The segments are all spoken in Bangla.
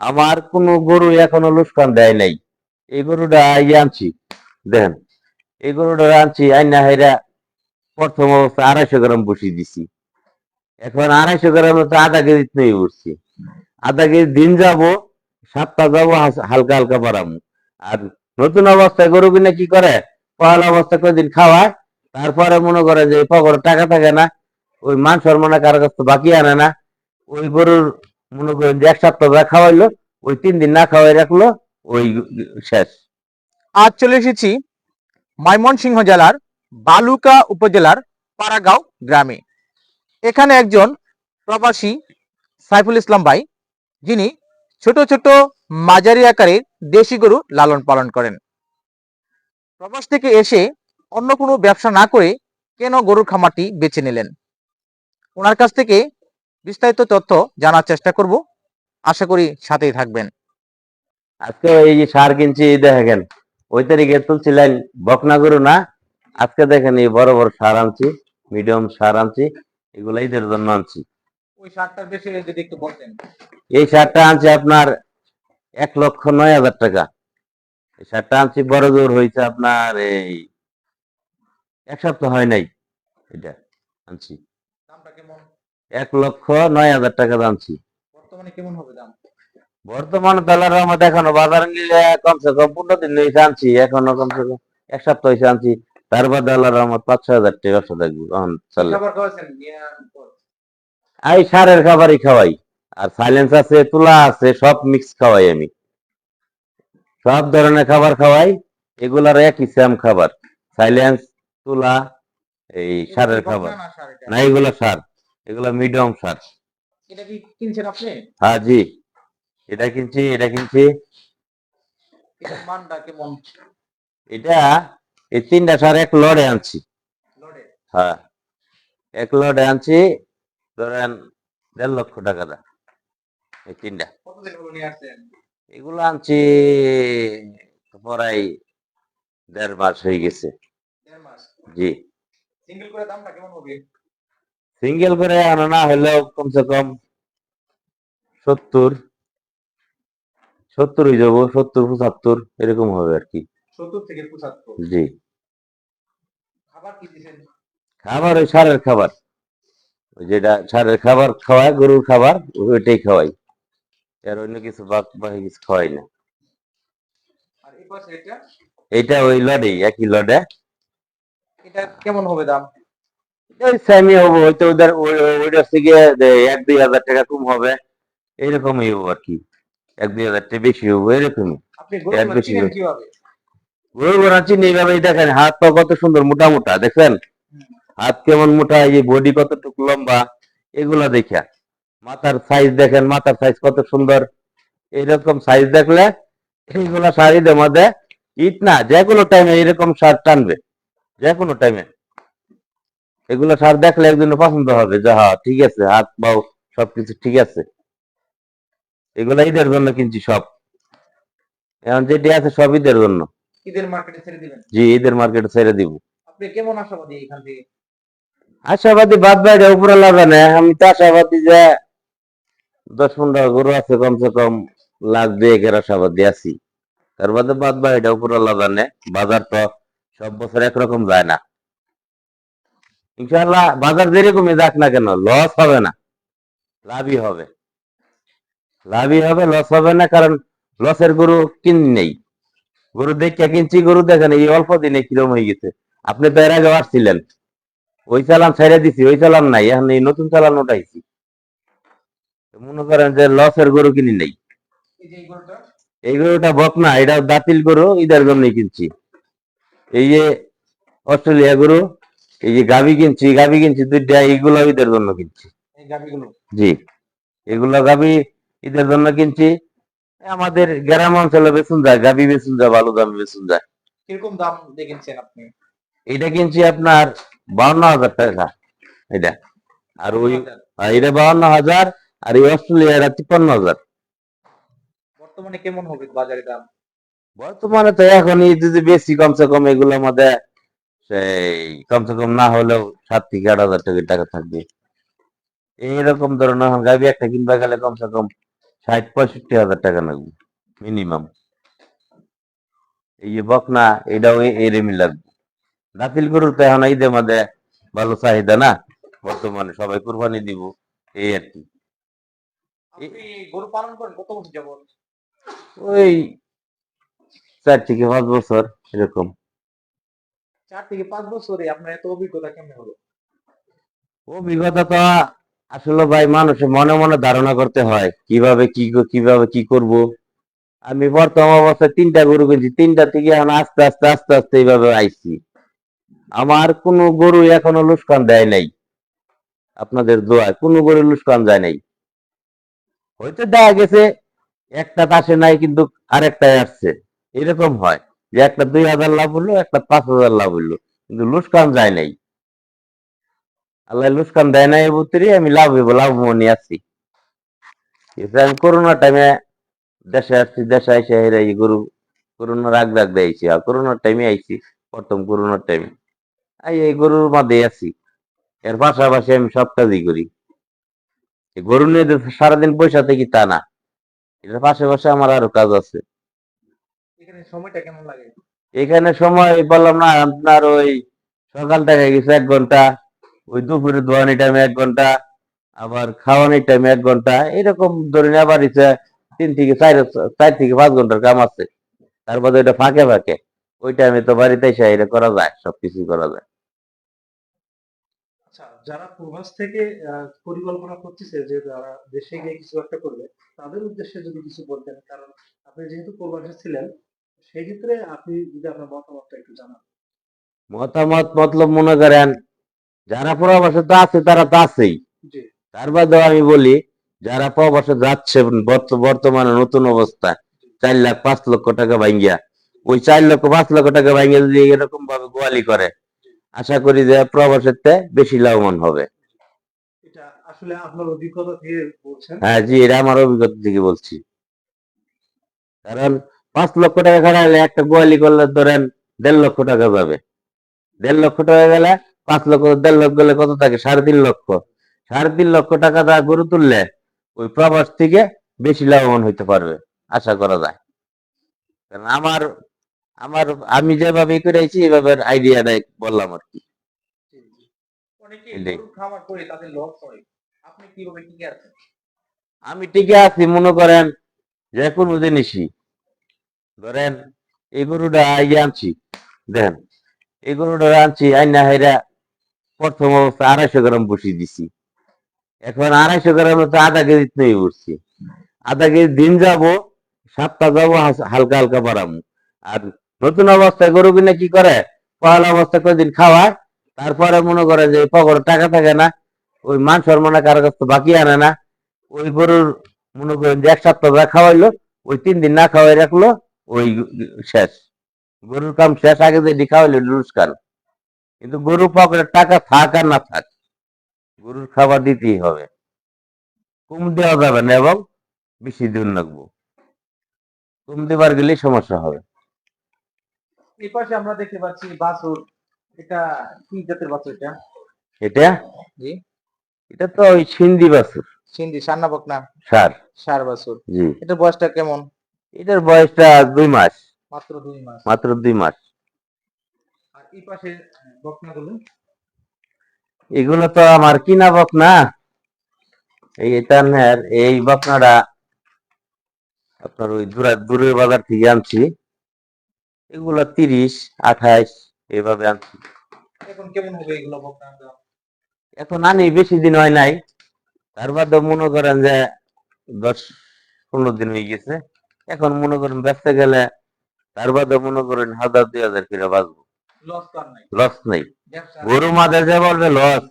আমার কোনো গরু এখনো লুস্কান দেয় নাই। এই গরুটা আনছি, দেখেন, এই গরুটা আনছি আইনা হেরা প্রথম অবস্থা 250 গ্রাম বসিয়ে দিছি। এখন 250 গ্রাম তো আধা কেজি নিয়ে উঠছি। আধা কেজি দিন যাবো, সপ্তাহ যাবো, হালকা হালকা বাড়াবো। আর নতুন অবস্থায় গরু কিনে কি করে, পয়লা অবস্থা কয়েকদিন খাওয়ায়, তারপরে মনে করে যে পকেটে টাকা থাকে না, ওই মাংসর মনে কারো কাছ থেকে বাকি আনে না, ওই গরুর মনে করেন যে 1 সপ্তাহ যা খাওয়াইলো, ওই 3 দিন না খাওয়াই রাখলো, ওই শেষ। আজ চলে এসেছি ময়মনসিংহ জেলার বালুকা উপজেলার পাড়াগাঁও গ্রামে। এখানে একজন প্রবাসী সাইফুল ইসলাম ভাই, যিনি ছোট ছোট মাঝারি আকারের দেশি গরু লালন পালন করেন। প্রবাস থেকে এসে অন্য কোনো ব্যবসা না করে কেন গরুর খামারটি বেছে নিলেন, ওনার কাছ থেকে বিস্তারিত তথ্য জানার চেষ্টা করব। আশা করি সাথেই থাকবেন। আজকে এই যে সার কিনছি, দেখেন ওই তারিখে তুলছিলেন বকনা গরু না, আজকে দেখেন এই বড় বড় সার আনছি, মিডিয়াম সার আনছি, এগুলো ঈদের জন্য আনছি। ওই সারটার বিষয়ে যদি একটু বলতেন। এই সারটা আনছি আপনার 1,09,000 টাকা। এই সারটা আনছি, বড় জোর হয়েছে আপনার এই 1 সপ্তাহ হয় নাই, এটা আনছি। দামটা কেমন? 1,09,000 টাকা আনছি। বর্তমানে কেমন হবে দাম? বর্তমানে ডলার আমার এখনো বাজারে নিলে কমসে কম 15 দিন হয়েছে আনছি, এখনো কমসে কম 1 সপ্তাহ হয়েছে আনছি। তারপর ডলার আমার 5-6 হাজার টাকা ব্যবসা থাকবে তখন চলে। এই সারের খাবারই খাওয়াই, আর সাইলেন্স আছে, তুলা আছে, সব মিক্স খাওয়াই আমি, সব ধরনের খাবার খাওয়াই। এগুলার একই সেম খাবার, সাইলেন্স, তুলা, এই সারের খাবার না, এগুলো সার, এগুলো মিডিয়াম সার। এটা কি কিনছেন আপনি? হ্যাঁ জি, এটা কিনছি, এটা কিনছি। এটার মানটা কেমন? এটা এই 3টা সার এক লড়ে আনছি। হ্যাঁ, এক লড়ে আনছি, ধরেন 1.5 লক্ষ টাকা দা, এই 3টা। কতদিন হলো নিয়ে আসছেন? এগুলো আনছি প্রায় 1.5 মাস হয়ে গেছে। 1.5 মাস? জি। সিঙ্গেল করে দামটা কেমন হবে? সিঙ্গেল করে আনা না হলেও কমসে কম 70 হয়ে যাবো, 70-75 এরকম হবে আর কি। 70 থেকে 75? জি। খাবার কি দিছেন? খাবার ওই সারের খাবার, ওই যেটা সারের খাবার খাওয়ায়, গরুর খাবার, ওইটাই খাওয়াই, আর অন্য কিছু বাকি কিছু খাওয়াই না। আর এই পাশে এটা? এইটা ওই লডেই, একই লডে। এটা কেমন হবে দাম? ওই সেমই হবো, হয়তো ওদের ওইটার থেকে 1-2 হাজার টাকা কম হবে, এরকমই হবো আর কি। 1-2 হাজার টাকা বেশি হবো, এরকমই। আপনি এর গরুগুলো বেশি চিনেন হবে। কিভাবে? গরু বানাচ্ছি এইভাবে, দেখেন হাত পা কত সুন্দর মোটা মোটা, দেখছেন হাত কেমন মোটা, এই যে বডি কতটুকু লম্বা, এগুলা দেখা। মাথার সাইজ দেখেন, মাথার সাইজ কত সুন্দর। এইরকম সাইজ দেখলে এইগুলা সার ঈদের মধ্যে, ঈদ না যে কোনো টাইমে এরকম সার টানবে, যে কোনো টাইমে। এগুলো সার দেখলে একজনের পছন্দ হবে যে হ্যাঁ ঠিক আছে, হাত পাও সবকিছু ঠিক আছে। এগুলা ঈদের জন্য কিনছি সব, এখন যেটি আছে সব ঈদের জন্য। ঈদের মার্কেটে ছেড়ে দিবেন? জি, ঈদের মার্কেটে ছেড়ে দিব। আপনি কেমন আশাবাদী এখান থেকে? আশাবাদী বাদ বাইরে উপরে লাগানে, আমি তো আশাবাদী যে 10-15 গরু আছে কমসে কম, লাখ 2-1 আশাবাদী আছি। তার বাদে বাদ বাইরে উপরে লাগানে, বাজার তো সব বছর একরকম যায় না। ইনশাআল্লাহ বাজার যেরকমই যাক না কেন, লস হবে না, লাভই হবে। লাভই হবে, লস হবে না, কারণ লসের গরু কিনি নেই। গরু দেখে কিনছি, গরু দেখেন এই অল্প দিনে কিরম হয়ে গেছে। আপনি তো এর আগে আসছিলেন, ওই চালান ছেড়ে দিছি, ওই চালান নাই, এখন এই নতুন চালান উঠাইছি। মনে করেন যে লসের গরু কিনি নেই। এই গরুটা বকনা, এটা দাঁতিল গরু, ঈদের জন্যই কিনছি। এই যে অস্ট্রেলিয়া গরু, এই যে গাভি কিনছি 2টা, এইগুলো ঈদের জন্য কিনছি। জি, এগুলো গাভি ঈদের জন্য কিনছি। আমাদের গ্রাম অঞ্চলে বেচুন যায়, গাভি বেচুন যায়, ভালো দামে বেচুন যায়। কিরকম দাম দিয়ে কিনছেন আপনি? এটা কিনছি আপনার 52,000 টাকা এটা। আর ওই এটা 52,000, আর এই অস্ট্রেলিয়া এটা 53,000। বর্তমানে কেমন হবে বাজারে দাম? বর্তমানে তো এখনই যদি বেশি কমসে কম এগুলোর মধ্যে সেই কমসে কম না হলেও 7 থেকে 8 হাজার টাকা থাকবে। এইরকম ধরনের গাভি একটা কিনবা গেলে কমসে কম 60-65 হাজার টাকা লাগবে মিনিমাম। এই যে বকনা এটাও এরমই লাগবে। দাতিল গরু তো এখন ঈদের মধ্যে ভালো চাহিদা না, বর্তমানে সবাই কুরবানি দিব, এই আর কি। আপনি গরু পালন করেন কত বছর যাবত? ওই 4 থেকে 5 বছর এরকম। 4 থেকে 5 বছরে আপনার এত অভিজ্ঞতা কেমনে হলো? অভিজ্ঞতা তো আসলে ভাই মানুষের মনে মনে ধারণা করতে হয় কিভাবে কি করব। আমি বর্তমান অবস্থায় 3টা গরু কিনছি, 3টা থেকে এখন আস্তে আস্তে আস্তে আস্তে এইভাবে আইছি। আমার কোনো গরু এখনো লুস্কান দেয় নাই, আপনাদের দোয়ায় কোনো গরু লুস্কান যায় নাই। হয়তো দেখা গেছে একটা আসে নাই কিন্তু আরেকটাই আসছে, এরকম হয় যে একটা 2,000 লাভ হলো, একটা 5,000 লাভ হইলো, কিন্তু লুস্কান যায় নাই। আল্লাহ লুস্কান দেয় নাই বুতরি আমি লাভ মনে আছি। আমি করোনার টাইমে দেশে আসছি, দেশে আইসে এই গরু করোনার আগ রাগ দিয়েছি, আর করোনার টাইমে আইছি, প্রথম করোনার টাইমে এই গরুর মধ্যে আছি। এর পাশাপাশি আমি সব কাজই করি। এই গরু নিয়ে যে সারাদিন পয়সা থেকে তা না, এটার পাশাপাশি আমার আরো কাজ আছে। এখানে সময়টা কেমন লাগে? এখানে সময় বললাম না আপনার, ওই সকাল থেকে গেছে 1 ঘন্টা, ওই দুপুরে দোয়ানি টাইমে 1 ঘন্টা, আবার খাওয়ানির টাইমে 1 ঘন্টা, এরকম ধরে নিয়ে আবার 4 থেকে 5 ঘন্টার কাম আছে। তারপরে ওইটা ফাঁকে ফাঁকে ওই টাইমে তো বাড়িতে এসে এটা করা যায়, সবকিছু করা যায়। আচ্ছা, যারা প্রবাস থেকে পরিকল্পনা করতেছে যে যারা দেশে গিয়ে কিছু একটা করবে, তাদের উদ্দেশ্যে যদি কিছু বলতেন, কারণ আপনি যেহেতু প্রবাসে ছিলেন, সেই ক্ষেত্রে আপনি যদি আপনার মতামতটা একটু জানান। মতামত মতলব মনে করেন যারা প্রবাসে তো আছে তারা তো আছেই, জি। তার বাদেও আমি বলি যারা প্রবাসে যাচ্ছে বর্তমানে নতুন অবস্থা 4 লাখ 5 লক্ষ টাকা ভাঙ্গিয়া, ওই 4 লক্ষ 5 লক্ষ টাকা ভাঙ্গিয়া যদি এরকম ভাবে গোয়ালি করে, আশা করি যে প্রবাসের বেশি লাভবান হবে। এটা আসলে আপনার অভিজ্ঞতা থেকে বলছেন? হ্যাঁ জি, এটা আমার অভিজ্ঞতা থেকে বলছি। কারণ 5 লক্ষ টাকা খাটাইলে একটা গোয়ালি করলে ধরেন 1.5 লক্ষ টাকা যাবে। 1.5 লক্ষ টাকা গেলে 5 লক্ষ, 1.5 লক্ষ গেলে কত থাকে? 3.5 লক্ষ। 3.5 লক্ষ টাকা দা গরু তুললে ওই প্রবাস থেকে বেশি লাভবান হইতে পারবে, আশা করা যায়। কারণ আমার আমার আমি যেভাবে করেছি এইভাবে আইডিয়াটাই বললাম আর কি। জি, জি। অনেকে এটাই। গরুর খামার করে তাদের লস হয়। আপনি কিভাবে টিকে আছেন? আমি টিকে আছি মনে করেন যে কোনো জিনিসই, ধরেন এই গরুটা আগে আনছি, দেখেন এই গরুটা আনছি আইনা হেরা প্রথম অবস্থা 250 গ্রাম বসিয়ে দিছি। এখন 250 গ্রাম হচ্ছে আধা কেজি নিয়ে উঠছি। আধা কেজি দিন যাব, সপ্তাহ যাবো, হালকা হালকা বাড়াবো। আর নতুন অবস্থায় গরু কিনে কি করে, পয়লা অবস্থায় কয়েকদিন খাওয়ায়, তারপরে মনে করে যে পকেটে টাকা থাকে না, ওই মান সম্মানে কারো কাছ থেকে বাকি আনে না, ওই গরুর মনে করেন যে 1 সপ্তাহ যা খাওয়াইলো, ওই 3 দিন না খাওয়াই রাখলো, ওই শেষ, গরুর কাম শেষ। আগে যে খাওয়াইলো লুস্কান। কিন্তু গরু পকেটে টাকা থাক আর না থাক, গরুর খাবার দিতেই হবে, কম দেওয়া যাবে না এবং বেশি দিন লাগবো, কম দেবার গেলেই সমস্যা হবে। এই পাশে আমরা দেখতে পাচ্ছি বাছুর। এটা কি জাতের বাছুর এটা? এটা জি। এটা তো ওই সিন্ধি বাছুর, সিন্ধি সার না বকনা? সার। ষাঁড় বাছুর। জি, এটার বয়সটা কেমন? এটার বয়সটা 2 মাস, মাত্র 2 মাস। মাত্র 2 মাস। আর এই পাশে বকনাগুলো? এগুলো তো আমার কিনা বকনা। এই বকনাটা আপনার ওই দূরের বাজার থেকে আনছি। এগুলো 30-28 এভাবে আনছি। এখন কেমন হবে এগুলো বকনার দাম? এখন আনি বেশি দিন হয় নাই, তার বাদে মনে করেন যে 10-15 দিন হয়ে গেছে। এখন মনে করেন বেচতে গেলে তার বাদে মনে করেন 1,000-2,000 করে বাঁচবো, লস তো আর নাই। লস নেই। ব্যবসা গরু মাঝে যে বলবে লস,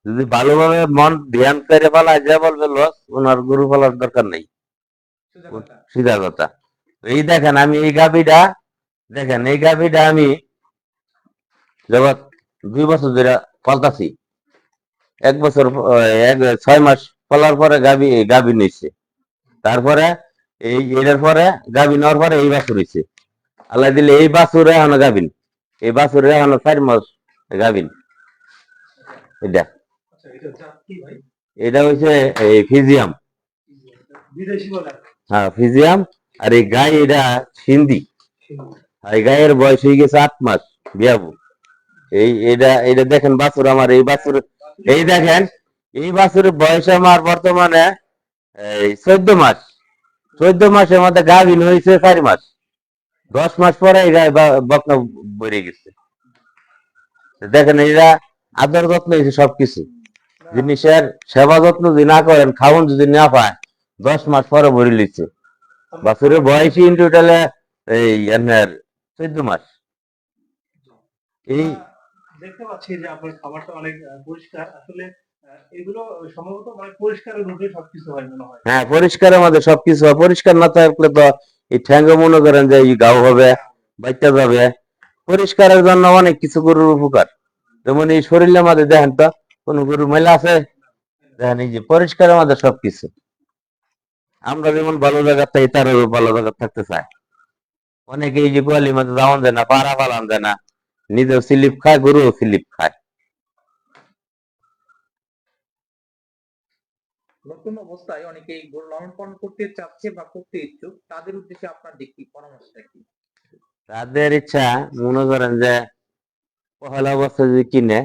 যদি ভালোভাবে মন ধ্যান করে পালায়, যে বলবে লস, ওনার গরু পালার দরকার নেই। সোজা কথা। সিধা কথা। এই দেখেন আমি এই গাভীটা, দেখেন এই গাভীটা আমি জগৎ 2 বছর ধরে পালতাছি। 1 বছর 6 মাস পালার পরে গাভী নিচ্ছে। তারপরে এটার পরে গাভী নেওয়ার পরে এই বাছুর হয়েছে। আল্লাহ দিলে এই বাছুরে এখনো গাভিন, এই বাছুরে এখনো 4 মাস গাভিন। এটা আচ্ছা, এটা জাত কি ভাই? এটা হচ্ছে এই ফিজিয়াম। বিদেশি বলে। হ্যাঁ ফিজিয়াম। আর এই গাই এটা সিন্ধি। আর এই গায়ের বয়স হয়ে গেছে 8 মাস বিয়াবু। এটা দেখেন বাছুর আমার, এই বাছুর, এই দেখেন এই বাছুরের বয়স আমার বর্তমানে এই 14 মাস। 14 মাসের মধ্যে গাভিন হয়েছে 4 মাস। 10 মাস পরে এই গায়ে বকনা বেড়ে গেছে। দেখেন এরা আদর যত্ন হয়েছে সবকিছু জিনিসের সেবা যত্ন যদি না করেন, খাওয়ান যদি না পায়, 10 মাস পরে ভরে লিচ্ছে। বাছুরের বয়সই ইন টোটালে এই আপনার 14 মাস। এই দেখতে পাচ্ছি যে আপনার খাবারটা অনেক পরিষ্কার আসলে। এগুলো সম্ভবত মানে পরিষ্কারের রূপে সবকিছু হয় মনে হয়। হ্যাঁ পরিষ্কারের মধ্যে সবকিছু হয়। পরিষ্কার না থাকলে তো এই ঠ্যাঙ্গ মনে করেন যে এই গাও হবে, বাচ্চা যাবে। পরিষ্কারের জন্য অনেক কিছু গরুর উপকার। যেমন এই শরীরের মধ্যে দেখেন তো কোন গরুর মেলা আছে, দেখেন এই যে পরিষ্কারের মধ্যে সবকিছু। আমরা যেমন ভালো জায়গা থাকি তারও ভালো জায়গা থাকতে চাই। অনেকে এই যে গোয়ালির মধ্যে যাওয়ান যায় না, পাড়া পালান যায় না, নিজেও স্লিপ খায়, গরুও স্লিপ খায়। নতুন অবস্থায় অনেকেই গরু লালন পালন করতে চাচ্ছে বা করতে ইচ্ছুক, তাদের উদ্দেশ্যে আপনার দিকটি পরামর্শটা কি? তাদের ইচ্ছা মনে করেন যে পহেলা বছর যদি কিনে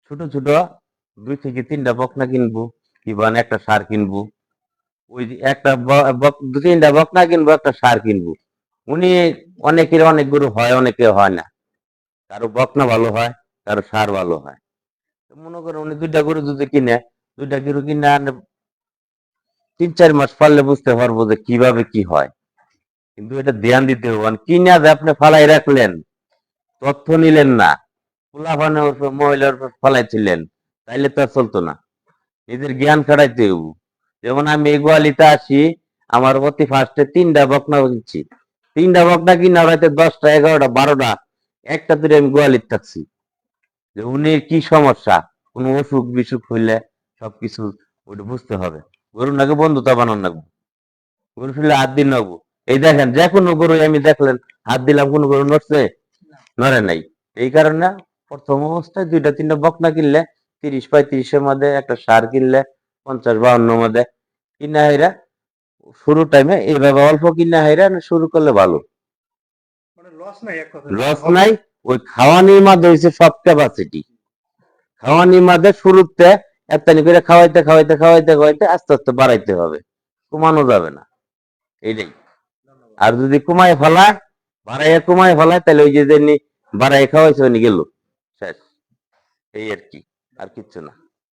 ছোট ছোট 2 থেকে 3টা বকনা কিনবো, কিংবা একটা ষাঁড় কিনবো। ওই যে একটা 2-3টা বকনা কিনবো, একটা ষাঁড় কিনবো। উনি অনেকের অনেক গরু হয়, অনেকে হয় না। কারো বকনা ভালো হয়, কারো ষাঁড় ভালো হয়। তো মনে করেন উনি 2টা গরু যদি কিনে, 2টা গরু কিনে আনে, 3-4 মাস পারলে বুঝতে পারবো যে কিভাবে কি হয়। কিন্তু এটা ধ্যান দিতে হবে। কিনা যে আপনি ফালাই রাখলেন, তথ্য নিলেন না, পোলাপানের উপর মহিলার উপর ফালাইছিলেন, তাইলে তো আর চলতো না। নিজের জ্ঞান খাটাইতে হইব। যেমন আমি এই গোয়ালিতে আসি, আমার প্রতি ফার্স্টে 3টা বকনা কিনছি। 3টা বকনা কিনা হয়তো 10টা 11টা 12টা একটা ধরে আমি গোয়ালিতে থাকছি। যে উনি কি সমস্যা, কোন অসুখ বিসুখ হইলে সবকিছু ওটা বুঝতে হবে। গরু নাকি বন্ধুতা বানান লাগবো, গরু শুনলে হাত দিন লাগবো। এই দেখেন যে কোনো গরু আমি দেখলেন হাত দিলাম, কোন গরু নড়ছে? নড়ে নাই। এই কারণে প্রথম অবস্থায় 2-3টা বকনা কিনলে 30-35-এর মধ্যে, একটা ষাঁড় কিনলে 50-52 মধ্যে কিনা হাইরা শুরু টাইমে এইভাবে অল্প কিনা হাইরা শুরু করলে ভালো। মানে লস নাই এক কথা। লস নাই। ওই খাওয়ানির মাঝে হয়েছে সব ক্যাপাসিটি। খাওয়ানির মাঝে শুরুতে একটানি করে খাওয়াইতে খাওয়াইতে খাওয়াইতে খাওয়াইতে আস্তে আস্তে বাড়াইতে হবে, কমানো যাবে না। এইটাই। আর যদি কমায় ফেলায়, বাড়াইয়া কমায় ফেলায়, তাহলে ওই যে বাড়াই খাওয়াইছে উনি গেল, শেষ। এই আর কি, আর কিচ্ছু না।